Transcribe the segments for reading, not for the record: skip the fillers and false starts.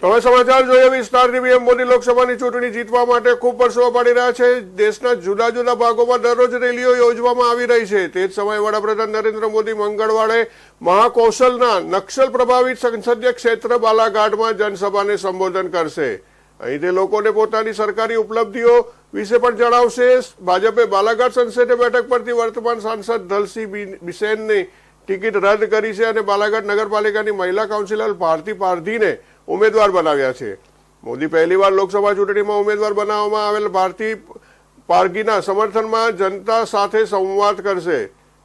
તમે સમાચાર જોઈએ વિસ્તારથી પીએમ મોદી લોકસભાની ચૂંટણી જીતવા માટે ખૂબ પરસેવો પાડી રહ્યા છે। દેશના જુદા જુદા ભાગોમાં દરરોજ રેલીઓ યોજવામાં આવી રહી છે। તે જ સમયે વડાપ્રધાન નરેન્દ્ર મોદી મંગળવારે મહાકૌશલના નક્સલ પ્રભાવિત સંસદીય ક્ષેત્ર બાલાઘાટમાં જનસભાને સંબોધન કરશે। અહીં તે લોકોને પોતાની સરકારી ઉપલબ્ધિઓ વિશે પણ જણાવશે। ભાજપે બાલાઘાટ સંસદીય બેઠક પરથી વર્તમાન સાંસદ ધલસિંહ બિસેનની ટિકિટ રદ કરી છે અને બાલાઘાટ નગરપાલિકાની મહિલા કાઉન્સિલર ભારતી પારધીને ઉમેદવાર બનાવ્યા છે। મોદી પહેલીવાર લોકસભા ચૂંટણીમાં ઉમેદવાર બનાવવામાં આવેલ ભારતી પારગીના સમર્થનમાં જનતા સાથે સંવાદ કરશે।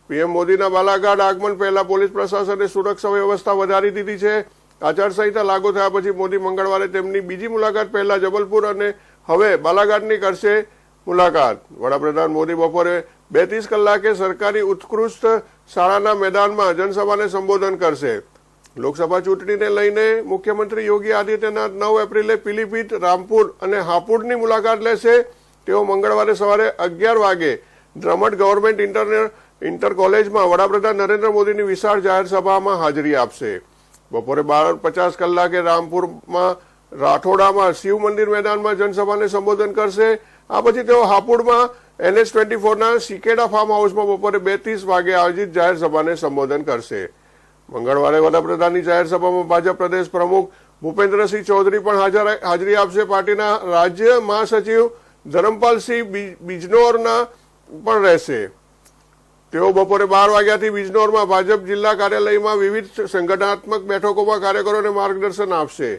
પીએમ મોદીના બાલાઘાટ આગમન પહેલા પોલીસ પ્રશાસને સુરક્ષા વ્યવસ્થા વધારી દીધી છે। આચારસંહિતા લાગુ થયા પછી મોદી મંગળવારે તેમની બીજી મુલાકાત પહેલા જબલપુર અને હવે બાલાઘાટની કરશે મુલાકાત। વડાપ્રધાન મોદી બપોરે 32 કલાકે સરકારી ઉત્કૃષ્ટ શાળાના મેદાનમાં જનસભાને સંબોધન કરશે। લોકસભા ચૂંટણીને લઈને મુખ્યમંત્રી યોગી આદિત્યનાથ 9 એપ્રિલે પીલીભીત, રામપુર અને હાપુડની મુલાકાત લેશે। તેઓ મંગળવારે સવારે 11 વાગે દ્રમટ ગવર્મેન્ટ ઇન્ટર કોલેજમાં વડાપ્રધાન નરેન્દ્ર મોદીની વિશાળ જાહેર સભામાં હાજરી આપશે। બપોરે 12:50 કલાકે રામપુરમાં રાઠોડામાં શિવ મંદિર મેદાનમાં જનસભાને સંબોધન કરશે। આ પછી તેઓ હાપુડમાં NH24ના સિકેડા ફાર્મ હાઉસમાં બપોરે 2:30 વાગે આયોજિત જાહેર સભાને સંબોધન કરશે। મંગળવારે વડાપ્રધાનની જાહેર સભામાં ભાજપ પ્રદેશ પ્રમુખ ભૂપેન્દ્રસિંહ ચૌધરી પણ હાજરી આપશે। પાર્ટીના રાજ્ય મહાસચિવ ધરમપાલસિંહ બિજનોરના પણ રહેશે। તેઓ બપોરે 12 વાગ્યાથી બિજનોરમાં ભાજપ જિલ્લા કાર્યાલયમાં વિવિધ સંગઠનાત્મક બેઠકોમાં કાર્યકરોને માર્ગદર્શન આપશે।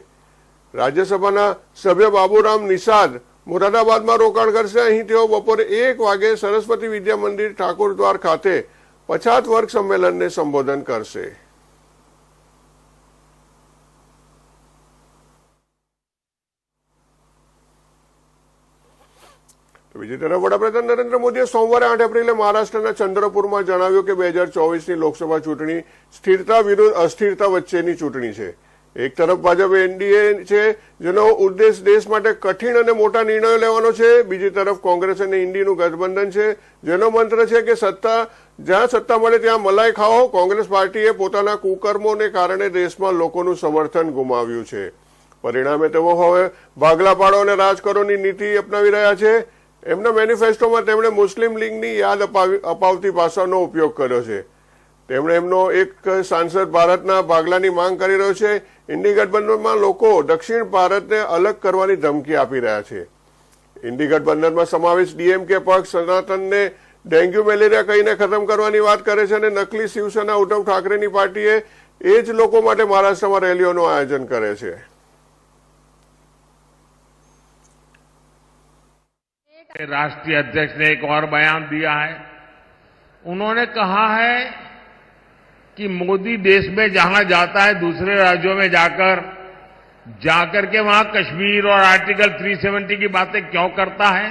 રાજ્યસભાના સભ્ય બાબુરામ નિષાદ મુરાદાબાદમાં રોકાણ કરશે। અહીં તેઓ બપોરે 1 વાગે સરસ્વતી વિદ્યા મંદિર ઠાકોરદ્વાર ખાતે પછાત વર્ગ સંમેલનને સંબોધન કરશે। બીજી તરફ વડાપ્રધાન નરેન્દ્ર મોદીએ સોમવારે 8 એપ્રિલે મહારાષ્ટ્રના ચંદ્રપુરમાં જણાવ્યું કે 2024ની લોકસભા ચૂંટણી સ્થિરતા વિરુદ્ધ અસ્થિરતા વચ્ચેની ચૂંટણી છે। એક તરફ ભાજપ એનડીએ છે જેનો ઉદ્દેશ દેશ માટે કઠિન અને મોટા નિર્ણયો લેવાનો છે। બીજી તરફ કોંગ્રેસ અને ઇન્ડીનું ગઠબંધન છે જેનો મંત્ર છે કે જ્યાં સત્તા મળે ત્યાં મલાઈ ખાઓ। કોંગ્રેસ પાર્ટીએ પોતાના કુકર્મોને કારણે દેશમાં લોકોનું સમર્થન ગુમાવ્યું છે। પરિણામે તેઓ હવે ભાગલા પાડો અને રાજ કરોની નીતિ અપનાવી રહ્યા છે। એમના મેનિફેસ્ટોમાં તેમણે મુસ્લિમ લીગની યાદ અપાવતી ભાષાનો ઉપયોગ કર્યો છે। તેમણે એમનો એક સાંસદ ભારતના ભાગલાની માંગ કરી રહ્યો છે। ઇન્ડી ગઠબંધનમાં લોકો દક્ષિણ ભારતને અલગ કરવાની ધમકી આપી રહ્યા છે। ઇન્ડી ગઠબંધનમાં સમાવેશ ડીએમકે પક્ષ સનાતનને ડેન્ગ્યુ મેલેરિયા કહીને ખતમ કરવાની વાત કરે છે અને નકલી શિવસેના ઉદ્ધવ ઠાકરેની પાર્ટીએ એ જ લોકો માટે મહારાષ્ટ્રમાં રેલીઓનું આયોજન કરે છે। राष्ट्रीय अध्यक्ष ने एक और बयान दिया है। उन्होंने कहा है कि मोदी देश में जहां जाता है दूसरे राज्यों में जाकर के वहां कश्मीर और आर्टिकल 370 की बातें क्यों करता है।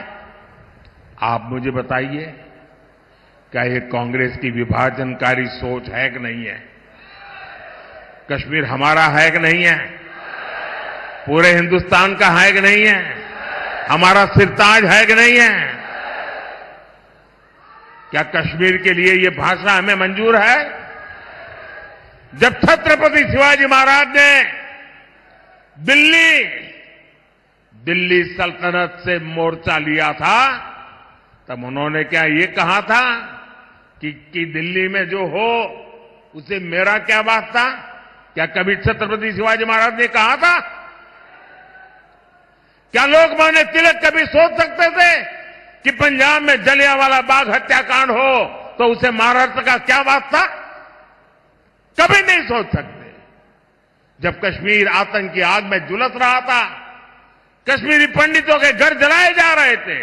आप मुझे बताइए, क्या ये कांग्रेस की विभाजनकारी सोच है कि नहीं है। कश्मीर हमारा है कि नहीं है, पूरे हिंदुस्तान का है कि नहीं है, हमारा सिरताज है कि नहीं है। क्या कश्मीर के लिए ये भाषा हमें मंजूर है। जब छत्रपति शिवाजी महाराज ने दिल्ली सल्तनत से मोर्चा लिया था तब उन्होंने क्या ये कहा था कि दिल्ली में जो हो उसे मेरा क्या वास्ता। क्या कभी छत्रपति शिवाजी महाराज ने कहा था। क्या लोकमान्य तिलक कभी सोच सकते थे कि पंजाब में जलियांवाला बाग हत्याकांड हो तो उसे महाराष्ट्र का क्या वास्ता। कभी नहीं सोच सकते। जब कश्मीर आतंक की आग में झुलस रहा था, कश्मीरी पंडितों के घर जलाए जा रहे थे,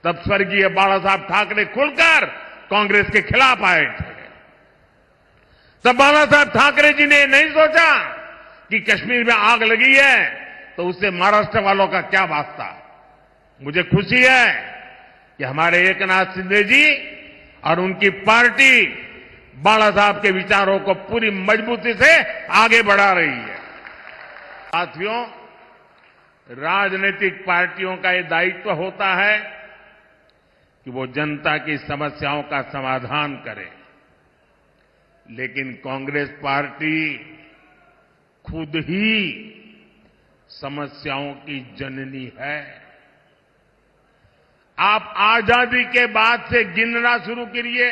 तब स्वर्गीय बाला साहब ठाकरे खुलकर कांग्रेस के खिलाफ आए थे। तब बाला साहब ठाकरे जी ने नहीं सोचा कि कश्मीर में आग लगी है तो उससे महाराष्ट्र वालों का क्या वास्ता। मुझे खुशी है कि हमारे एकनाथ शिंदे जी और उनकी पार्टी बाला साहब के विचारों को पूरी मजबूती से आगे बढ़ा रही है। साथियों, राजनीतिक पार्टियों का ये दायित्व होता है कि वो जनता की समस्याओं का समाधान करें। लेकिन कांग्रेस पार्टी खुद ही समस्याओं की जननी है। आप आजादी के बाद से गिनना शुरू करिए।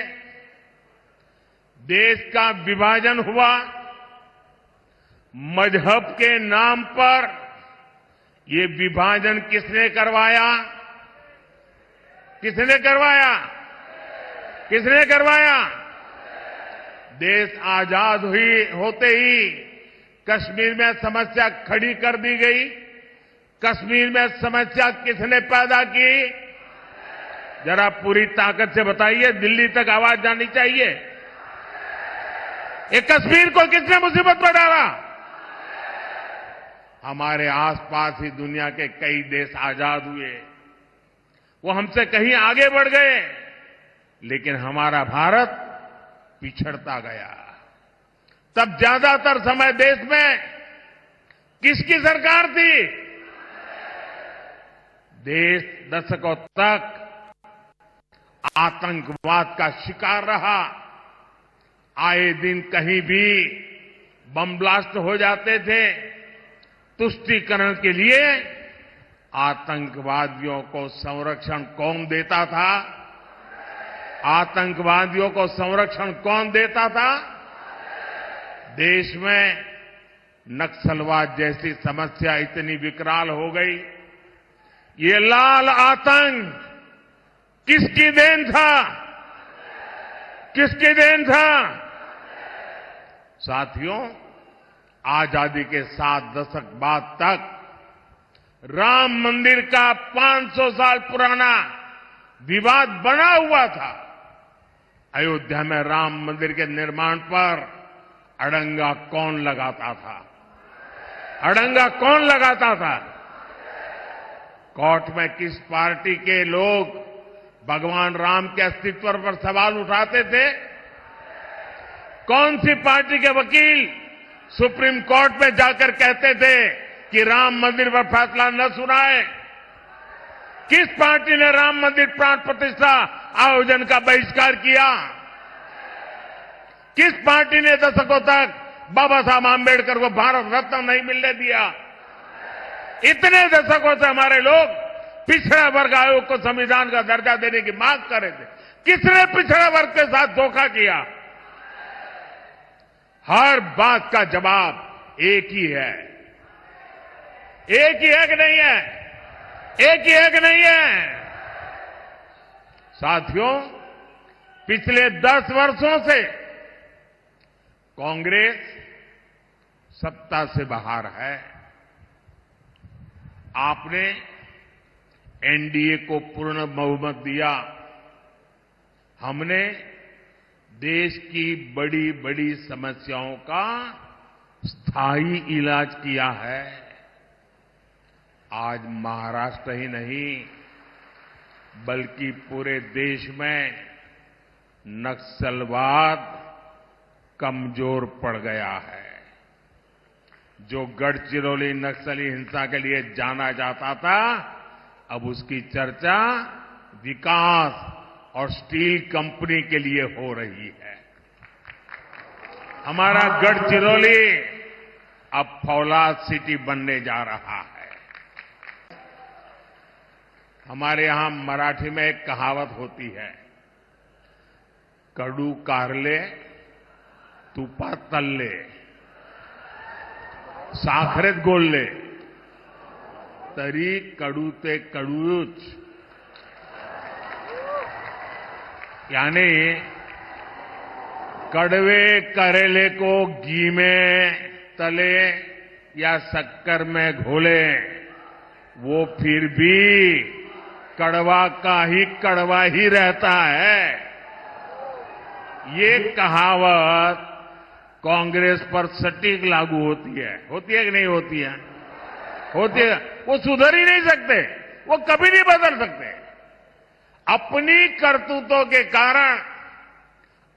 देश का विभाजन हुआ, मजहब के नाम पर ये विभाजन किसने करवाया? किसने करवाया? किसने करवाया? देश आजाद होते ही कश्मीर में समस्या खड़ी कर दी गई। कश्मीर में समस्या किसने पैदा की? जरा पूरी ताकत से बताइए, दिल्ली तक आवाज जानी चाहिए। ये कश्मीर को किसने मुसीबत में डाला? हमारे आसपास ही दुनिया के कई देश आजाद हुए, वो हमसे कहीं आगे बढ़ गए, लेकिन हमारा भारत पिछड़ता गया। तब ज्यादातर समय देश में किसकी सरकार थी? देश दशकों तक आतंकवाद का शिकार रहा। आए दिन कहीं भी बम ब्लास्ट हो जाते थे। तुष्टीकरण के लिए आतंकवादियों को संरक्षण कौन देता था? आतंकवादियों को संरक्षण कौन देता था? देश में नक्सलवाद जैसी समस्या इतनी विकराल हो गई। ये लाल आतंक किसकी देन था? किसकी देन था? साथियों, आजादी के 7 दशक बाद तक राम मंदिर का 500 साल पुराना विवाद बना हुआ था। अयोध्या में राम मंदिर के निर्माण पर अड़ंगा कौन लगाता था? अड़ंगा कौन लगाता था? कोर्ट में किस पार्टी के लोग भगवान राम के अस्तित्व पर सवाल उठाते थे? कौन सी पार्टी के वकील सुप्रीम कोर्ट में जाकर कहते थे कि राम मंदिर पर फैसला न सुनाए? किस पार्टी ने राम मंदिर प्राण प्रतिष्ठा आयोजन का बहिष्कार किया? किस पार्टी ने दशकों तक बाबा साहब आंबेडकर को भारत रत्न नहीं मिलने दिया? इतने दशकों से हमारे लोग पिछड़ा वर्ग आयोग को संविधान का दर्जा देने की मांग कर रहे थे। किसने पिछड़ा वर्ग के साथ धोखा किया? हर बात का जवाब एक ही है। एक ही है कि नहीं है? एक ही है कि नहीं है? साथियों, पिछले 10 वर्षों से कांग्रेस सत्ता से बाहर है। आपने एनडीए को पूर्ण बहुमत दिया। हमने देश की बड़ी बड़ी समस्याओं का स्थायी इलाज किया है। आज महाराष्ट्र ही नहीं बल्कि पूरे देश में नक्सलवाद कमजोर पड़ गया है। जो गढ़चिरौली नक्सली हिंसा के लिए जाना जाता था, अब उसकी चर्चा विकास और स्टील कंपनी के लिए हो रही है। हमारा गढ़चिरौली अब फौलाद सिटी बनने जा रहा है। हमारे यहां मराठी में एक कहावत होती है, कडू कारले तुपात तलले साखरेत गोलले तरी कडू ते कडूच। यानी कड़वे करेले को घी में तले या शक्कर में घोले, वो फिर भी कड़वा का ही कड़वा ही रहता है। ये कहावत कांग्रेस पर सटीक लागू होती है कि नहीं होती है? होती है। वो सुधर ही नहीं सकते, वो कभी नहीं बदल सकते। अपनी करतूतों के कारण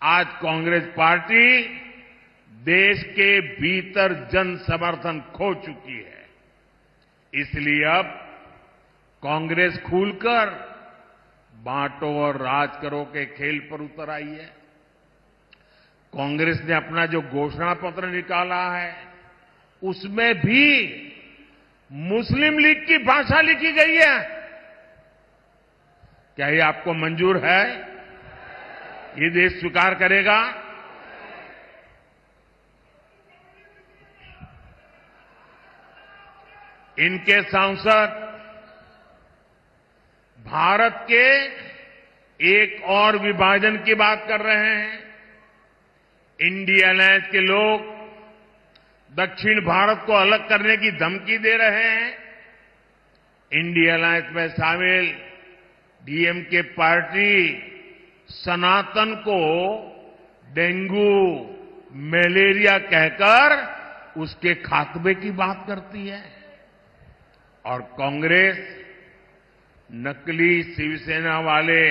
आज कांग्रेस पार्टी देश के भीतर जन समर्थन खो चुकी है। इसलिए अब कांग्रेस खुलकर बांटो और राज करो के खेल पर उतर आई है। कांग्रेस ने अपना जो घोषणा पत्र निकाला है, उसमें भी मुस्लिम लीग की भाषा लिखी गई है। क्या ये आपको मंजूर है? ये देश स्वीकार करेगा? इनके सांसद भारत के एक और विभाजन की बात कर रहे हैं। इंडिया अलायंस के लोग दक्षिण भारत को अलग करने की धमकी दे रहे हैं। इंडिया अलायंस में शामिल डीएमके पार्टी सनातन को डेंगू, मलेरिया कहकर उसके खात्मे की बात करती है और कांग्रेस नकली शिवसेना वाले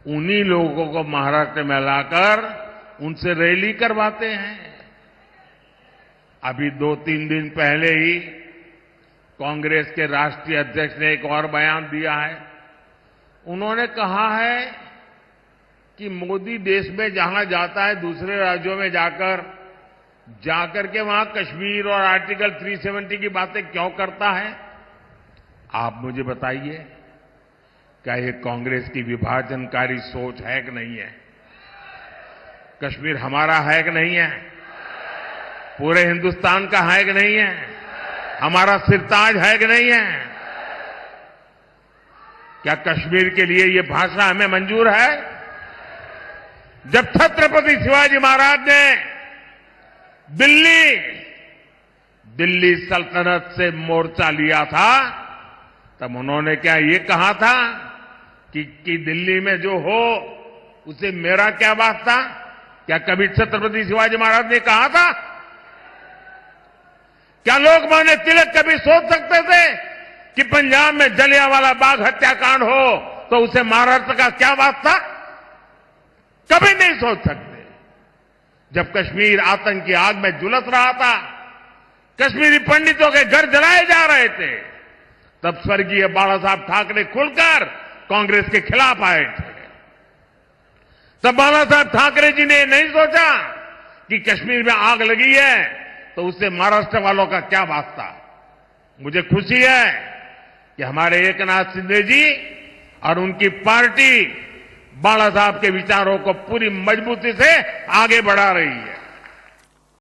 उन्हीं लोगों को महाराष्ट्र में लाकर उनसे रैली करवाते हैं। अभी 2-3 दिन पहले ही कांग्रेस के राष्ट्रीय अध्यक्ष ने एक और बयान दिया है। उन्होंने कहा है कि मोदी देश में जहां जाता है दूसरे राज्यों में जाकर के वहां कश्मीर और आर्टिकल 370 की बातें क्यों करता है? आप मुझे बताइए, क्या ये कांग्रेस की विभाजनकारी सोच है कि नहीं है? कश्मीर हमारा है कि नहीं है? पूरे हिंदुस्तान का है कि नहीं है? हमारा सिरताज है कि नहीं है? क्या कश्मीर के लिए ये भाषा हमें मंजूर है? जब छत्रपति शिवाजी महाराज ने दिल्ली सल्तनत से मोर्चा लिया था, तब उन्होंने क्या ये कहा था कि दिल्ली में जो हो उसे मेरा क्या वास्ता? क्या कभी छत्रपति शिवाजी महाराज ने कहा था? क्या लोकमान्य तिलक कभी सोच सकते थे कि पंजाब में जलियांवाला बाग हत्याकांड हो तो उसे महाराष्ट्र का क्या वास्ता? कभी नहीं सोच सकते। जब कश्मीर आतंक की आग में झुलस रहा था, कश्मीरी पंडितों के घर जलाए जा रहे थे, तब स्वर्गीय बाला साहब ठाकरे खुलकर कांग्रेस के खिलाफ आए थे। तब बाला साहब ठाकरे जी ने नहीं सोचा कि कश्मीर में आग लगी है तो उससे महाराष्ट्र वालों का क्या वास्ता। मुझे खुशी है कि हमारे एकनाथ शिंदे जी और उनकी पार्टी बाला साहब के विचारों को पूरी मजबूती से आगे बढ़ा रही है।